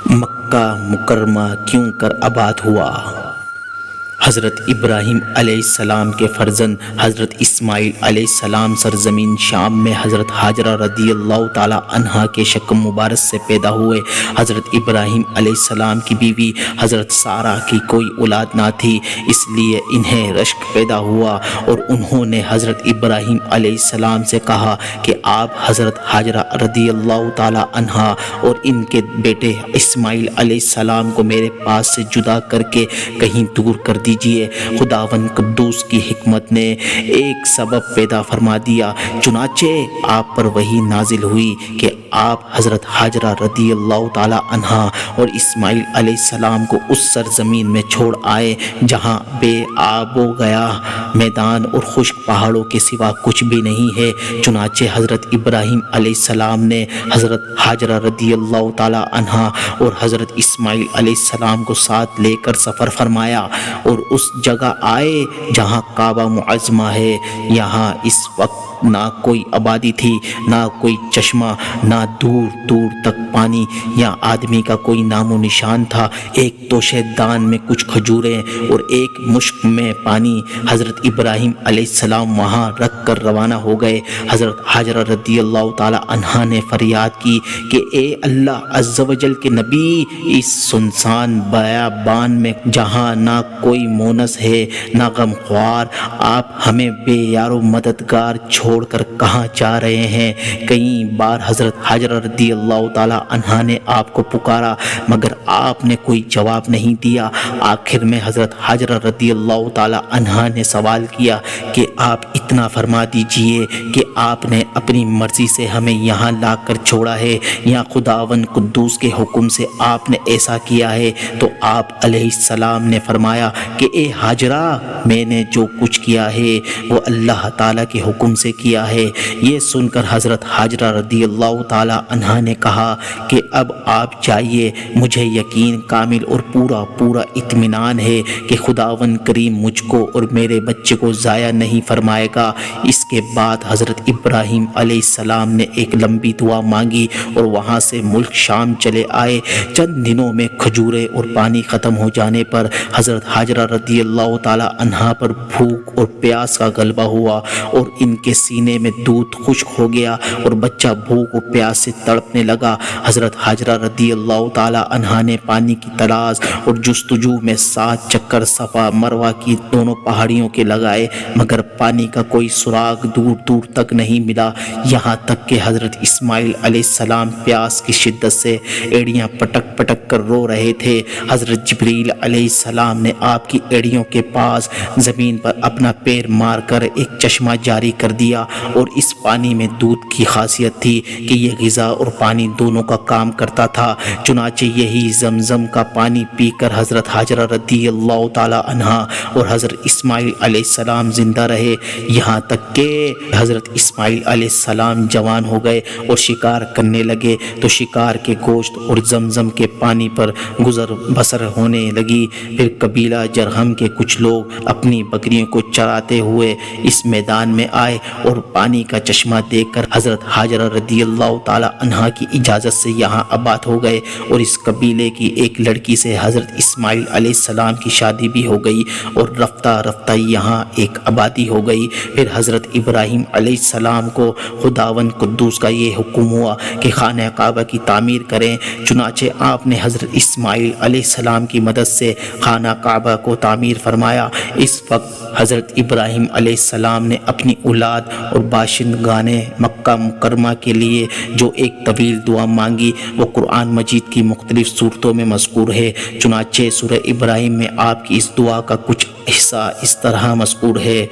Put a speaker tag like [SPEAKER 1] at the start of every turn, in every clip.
[SPEAKER 1] مکہ مکرمہ کیوں کر آباد ہوا؟ حضرت ابراہیم علیہ السلام کے فرزند حضرت اسماعیل علیہ السلام سرزمین شام میں حضرت ہاجرہ رضی اللہ تعالی عنہا کے شکم مبارک سے پیدا ہوئے۔ حضرت ابراہیم علیہ السلام کی بیوی حضرت سارہ کی کوئی اولاد نہ تھی، اس لیے انہیں رشک پیدا ہوا اور انہوں نے حضرت ابراہیم علیہ السلام سے کہا کہ آپ حضرت ہاجرہ رضی اللہ تعالی عنہا اور ان کے بیٹے اسماعیل علیہ السلام کو میرے پاس سے جدا کر کے کہیں دور کر دیجیے۔ خداوند قدوس کی حکمت نے ایک سبب پیدا فرما دیا، چنانچہ آپ پر وحی نازل ہوئی کہ آپ حضرت ہاجرہ رضی اللہ تعالی عنہا اور اسماعیل علیہ السلام کو اس سرزمین میں چھوڑ آئے جہاں بے آب و گیا میدان اور خشک پہاڑوں کے سوا کچھ بھی نہیں ہے۔ چنانچہ حضرت ابراہیم علیہ السلام نے حضرت ہاجرہ رضی اللہ تعالی عنہا اور حضرت اسماعیل علیہ السلام کو ساتھ لے کر سفر فرمایا اور اس جگہ آئے جہاں کعبہ معظمہ ہے۔ یہاں اس وقت نہ کوئی آبادی تھی، نہ کوئی چشمہ، نہ دور دور تک پانی یا آدمی کا کوئی نام و نشان تھا۔ ایک توشہ دان میں کچھ کھجوریں اور ایک مشک میں پانی۔ حضرت ابراہیم علیہ السلام وہاں رکھ کر روانہ ہو گئے۔ حضرت ہاجرہ رضی اللہ تعالی عنہا نے فریاد کی کہ اے اللہ عز و جل کے نبی، اس سنسان بیابان میں جہاں نہ کوئی مونس ہے نہ غمخوار، آپ ہمیں بے یار و مددگار چھوڑ کر کہاں جا رہے ہیں؟ کئی بار حضرت ہاجرہ رضی اللہ تعالی عنہا نے آپ کو پکارا مگر آپ نے کوئی جواب نہیں دیا۔ آخر میں حضرت ہاجرہ رضی اللہ تعالی عنہا نے سوال کیا کہ آپ اتنا فرما دیجئے کہ آپ نے اپنی مرضی سے ہمیں یہاں لا کر چھوڑا ہے یا خداوند قدوس کے حکم سے آپ نے ایسا کیا ہے؟ تو آپ علیہ السلام نے فرمایا کہ اے ہاجرہ، میں نے جو کچھ کیا ہے وہ اللہ تعالیٰ کے حکم سے کیا ہے۔ یہ سن کر حضرت ہاجرہ رضی اللہ تعالی عنہا نے کہا کہ اب آپ جائیے، مجھے یقین کامل اور پورا اطمینان ہے کہ خداوند کریم مجھ کو اور میرے بچے کو ضائع نہیں فرمائے گا۔ اس کے بعد حضرت ابراہیم علیہ السلام نے ایک لمبی دعا مانگی اور وہاں سے ملک شام چلے آئے۔ چند دنوں میں کھجوریں اور پانی ختم ہو جانے پر حضرت ہاجرہ رضی اللہ تعالی عنہا پر بھوک اور پیاس کا غلبہ ہوا اور ان کے سینے میں دودھ خشک ہو گیا اور بچہ بھوک و پیاس سے تڑپنے لگا۔ حضرت ہاجرہ رضی اللہ تعالی عنہا نے پانی کی تلاش اور جستجو میں 7 چکر صفا مروہ کی دونوں پہاڑیوں کے لگائے مگر پانی کا کوئی سراغ دور دور تک نہیں ملا، یہاں تک کہ حضرت اسماعیل علیہ السلام پیاس کی شدت سے ایڑیاں پٹک پٹک کر رو رہے تھے۔ حضرت جبریل علیہ السلام نے آپ کی ایڑیوں کے پاس زمین پر اپنا پیر مار کر ایک چشمہ جاری کر دیا اور اس پانی میں دودھ کی خاصیت تھی کہ یہ غذا اور پانی دونوں کا کام کرتا تھا۔ چنانچہ یہی زمزم کا پانی پی کر حضرت ہاجرہ رضی اللہ تعالی عنہا اور حضرت اسماعیل علیہ السلام زندہ رہے، یہاں تک کہ حضرت اسماعیل علیہ السلام جوان ہو گئے اور شکار کرنے لگے تو شکار کے گوشت اور زمزم کے پانی پر گزر بسر ہونے لگی۔ پھر قبیلہ جرہم کے کچھ لوگ اپنی بکریوں کو چراتے ہوئے اس میدان میں آئے اور پانی کا چشمہ دیکھ کر حضرت ہاجرہ رضی اللہ تعالی عنہا کی اجازت سے یہاں آباد ہو گئے اور اس قبیلے کی ایک لڑکی سے حضرت اسماعیل علیہ السلام کی شادی بھی ہو گئی اور رفتہ رفتہ یہاں ایک آبادی ہو گئی۔ پھر حضرت ابراہیم علیہ السلام کو خداوند قدوس کا یہ حکم ہوا کہ خانہ کعبہ کی تعمیر کریں، چنانچہ آپ نے حضرت اسماعیل علیہ السلام کی مدد سے خانہ کعبہ کو تعمیر فرمایا۔ اس وقت حضرت ابراہیم علیہ السلام نے اپنی اولاد اور باشندگان مکہ مکرمہ کے لیے جو ایک طویل دعا مانگی وہ قرآن مجید کی مختلف صورتوں میں مذکور ہے۔ چنانچہ سورہ ابراہیم میں آپ کی اس دعا کا کچھ حصہ اس طرح مذکور ہے: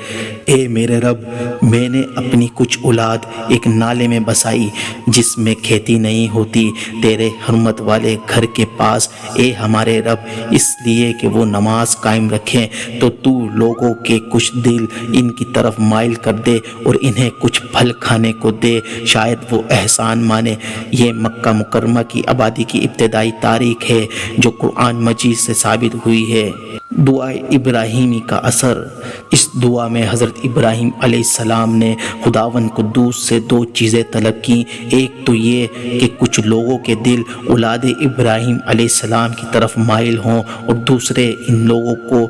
[SPEAKER 1] اے میرے رب، میں نے اپنی کچھ اولاد ایک نالے میں بسائی جس میں کھیتی نہیں ہوتی تیرے حرمت والے گھر کے پاس، اے ہمارے رب، اس لیے کہ وہ نماز قائم رکھیں، تو لوگوں کے کچھ دل ان کی طرف مائل کر دے اور انہیں کچھ پھل کھانے کو دے، شاید وہ احسان مانے۔ یہ مکہ مکرمہ کی آبادی کی ابتدائی تاریخ ہے جو قرآن مجید سے ثابت ہوئی ہے۔ دعا ابراہیمی کا اثر۔ اس دعا میں حضرت ابراہیم علیہ السلام نے خداوند قدوس سے دو چیزیں طلب کیں۔ ایک تو یہ کہ کچھ لوگوں کے دل اولاد ابراہیم علیہ السلام کی طرف مائل ہوں، اور دوسرے ان لوگوں کو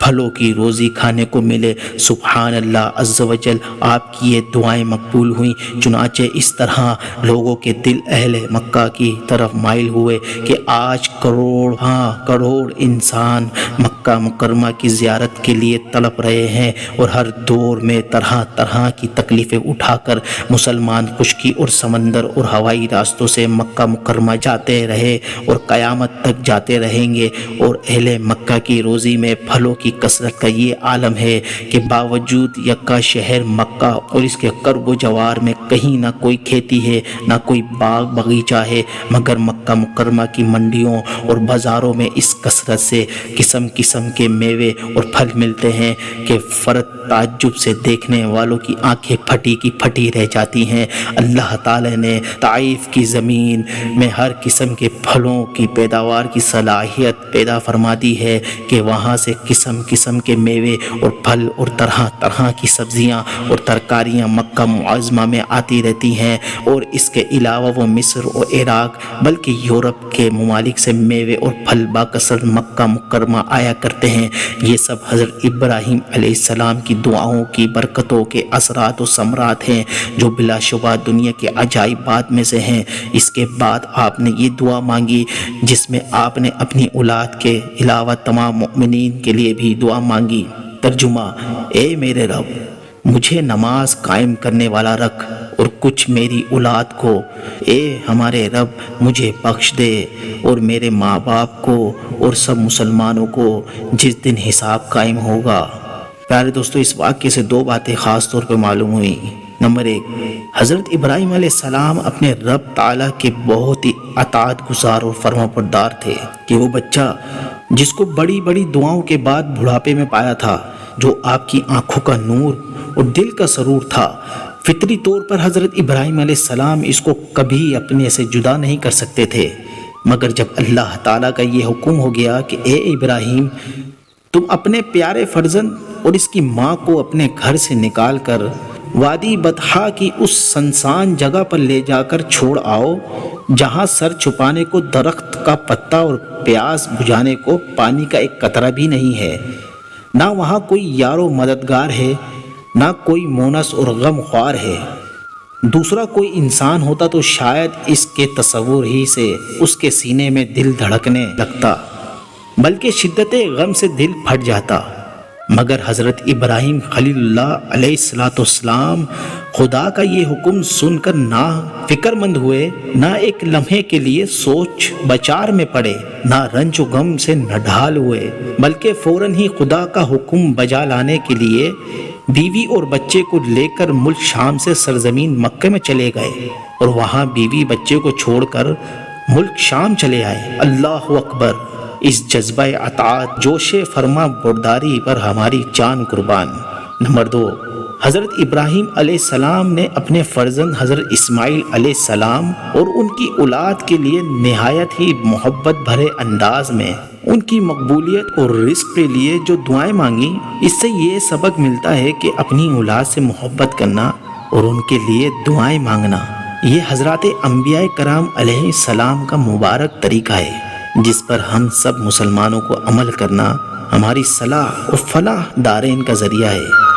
[SPEAKER 1] پھلوں کی روزی کھانے کو ملے۔ سبحان اللہ عز و جل، آپ کی یہ دعائیں مقبول ہوئیں۔ چنانچہ اس طرح لوگوں کے دل اہل مکہ کی طرف مائل ہوئے کہ آج کروڑ انسان مکہ مکرمہ کی زیارت کے لیے تڑپ رہے ہیں، اور ہر دور میں طرح طرح کی تکلیفیں اٹھا کر مسلمان خشکی اور سمندر اور ہوائی راستوں سے مکہ مکرمہ جاتے رہے اور قیامت تک جاتے رہیں گے۔ اور اہل مکہ کی روزی میں پھلوں کی کثرت کا یہ عالم ہے کہ باوجود یکا شہر مکہ اور اس کے قرب و جوار میں کہیں نہ کوئی کھیتی ہے، نہ کوئی باغ باغیچہ ہے، مگر مکہ مکرمہ کی منڈیوں اور بازاروں میں اس کثرت سے قسم قسم کے میوے اور پھل ملتے ہیں کہ فرد تعجب سے دیکھنے والوں کی آنکھیں پھٹی کی پھٹی رہ جاتی ہیں۔ اللہ تعالی نے طائف کی زمین میں ہر قسم کے پھلوں کی پیداوار کی صلاحیت پیدا فرما دی ہے کہ وہاں سے قسم قسم کے میوے اور پھل اور طرح طرح کی سبزیاں اور ترکاریاں مکہ معظمہ میں آتی رہتی ہیں۔ اور اس کے علاوہ وہ مصر اور عراق بلکہ یورپ کے ممالک سے میوے اور پھل باکثرت مکہ مکرمہ آیا کرتے ہیں۔ یہ سب حضرت ابراہیم علیہ السلام کی دعاؤں کی برکتوں کے اثرات و ثمرات ہیں جو بلا شبہ دنیا کے عجائبات میں سے ہیں۔ اس کے بعد آپ نے یہ دعا مانگی جس میں آپ نے اپنی اولاد کے علاوہ تمام مؤمنین کے لیے بھی دعا مانگی۔ ترجمہ: اے میرے رب، مجھے نماز قائم کرنے والا رکھ اور کچھ میری اولاد کو۔ اے ہمارے رب، مجھے بخش دے اور میرے ماں باپ کو اور سب مسلمانوں کو جس دن حساب قائم ہوگا۔ پیارے دوستو، اس واقعے سے دو باتیں خاص طور پہ معلوم ہوئی۔ نمبر ایک، حضرت ابراہیم علیہ السلام اپنے رب تعالیٰ کے بہت ہی اطاعت گزار اور فرما بردار تھے کہ وہ بچہ جس کو بڑی بڑی دعاؤں کے بعد بڑھاپے میں پایا تھا، جو آپ کی آنکھوں کا نور اور دل کا سرور تھا، فطری طور پر حضرت ابراہیم علیہ السلام اس کو کبھی اپنے سے جدا نہیں کر سکتے تھے۔ مگر جب اللہ تعالیٰ کا یہ حکم ہو گیا کہ اے ابراہیم، تم اپنے پیارے فرزند اور اس کی ماں کو اپنے گھر سے نکال کر وادی بطحا کی اس سنسان جگہ پر لے جا کر چھوڑ آؤ جہاں سر چھپانے کو درخت کا پتا اور پیاس بجھانے کو پانی کا ایک قطرہ بھی نہیں ہے، نہ وہاں کوئی یار و مددگار ہے، نہ کوئی مونس اور غم خوار ہے۔ دوسرا کوئی انسان ہوتا تو شاید اس کے تصور ہی سے اس کے سینے میں دل دھڑکنے لگتا، بلکہ شدت غم سے دل پھٹ جاتا۔ مگر حضرت ابراہیم خلیل اللہ علیہ السلام خدا کا یہ حکم سن کر نہ فکر مند ہوئے، نہ ایک لمحے کے لیے سوچ بچار میں پڑے، نہ رنج و غم سے نڈھال ہوئے، بلکہ فوراً ہی خدا کا حکم بجا لانے کے لیے بیوی اور بچے کو لے کر ملک شام سے سرزمین مکہ میں چلے گئے اور وہاں بیوی بچے کو چھوڑ کر ملک شام چلے آئے۔ اللہ اکبر! اس جذبہ اطاعت جوش فرما برداری پر ہماری جان قربان۔ نمبر دو، حضرت ابراہیم علیہ السلام نے اپنے فرزند حضرت اسماعیل علیہ السلام اور ان کی اولاد کے لیے نہایت ہی محبت بھرے انداز میں ان کی مقبولیت اور رزق کے لیے جو دعائیں مانگی۔ اس سے یہ سبق ملتا ہے کہ اپنی اولاد سے محبت کرنا اور ان کے لیے دعائیں مانگنا یہ حضرات انبیاء کرام علیہ السلام کا مبارک طریقہ ہے، جس پر ہم سب مسلمانوں کو عمل کرنا ہماری صلاح اور فلاح دارین کا ذریعہ ہے۔